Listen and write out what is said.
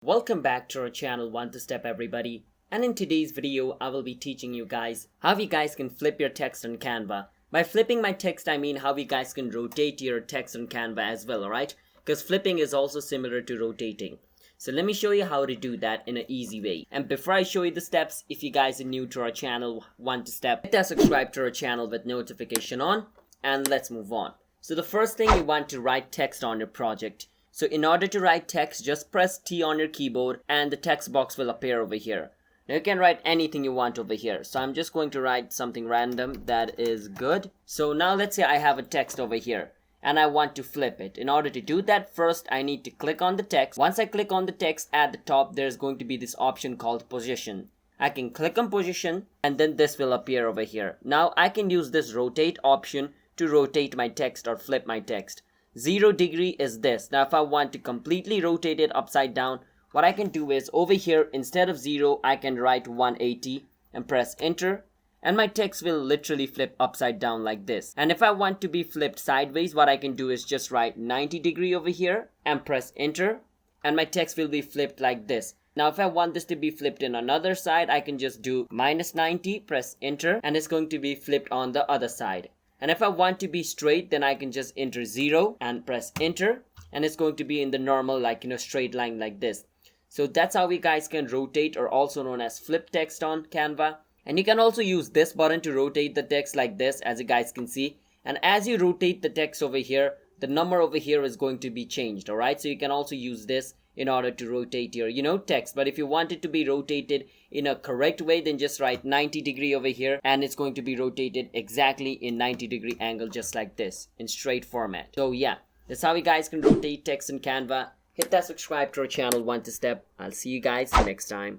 Welcome back to our channel One to Step everybody, and in today's video I will be teaching you guys how you guys can flip your text on Canva. By flipping my text I mean how you guys can rotate your text on Canva as well, alright? Because flipping is also similar to rotating. So let me show you how to do that in an easy way. And before I show you the steps, if you guys are new to our channel One to Step, hit that subscribe to our channel with notification on, and let's move on. So the first thing, you want to write text on your project. So in order to write text, just press T on your keyboard and the text box will appear over here. Now you can write anything you want over here. So I'm just going to write something random that is good. So now let's say I have a text over here and I want to flip it. In order to do that, first I need to click on the text. Once I click on the text, at the top there's going to be this option called position. I can click on position and then this will appear over here. Now I can use this rotate option to rotate my text or flip my text. 0 degree is this. Now if I want to completely rotate it upside down, what I can do is over here, instead of 0, I can write 180 and press enter, and my text will literally flip upside down like this. And if I want to be flipped sideways, what I can do is just write 90 degree over here and press enter, and my text will be flipped like this. Now if I want this to be flipped in another side, I can just do -90, press enter, and it's going to be flipped on the other side. And if I want to be straight, then I can just enter 0 and press enter, and it's going to be in the normal straight line like this. So that's how we guys can rotate, or also known as flip text on Canva. And you can also use this button to rotate the text like this, as you guys can see. And as you rotate the text over here, the number over here is going to be changed, alright? So you can also use this in order to rotate your text. But if you want it to be rotated in a correct way, then just write 90 degree over here, and it's going to be rotated exactly in 90 degree angle, just like this, in straight format. So yeah, that's how you guys can rotate text in Canva. Hit that subscribe to our channel One to Step. I'll see you guys next time.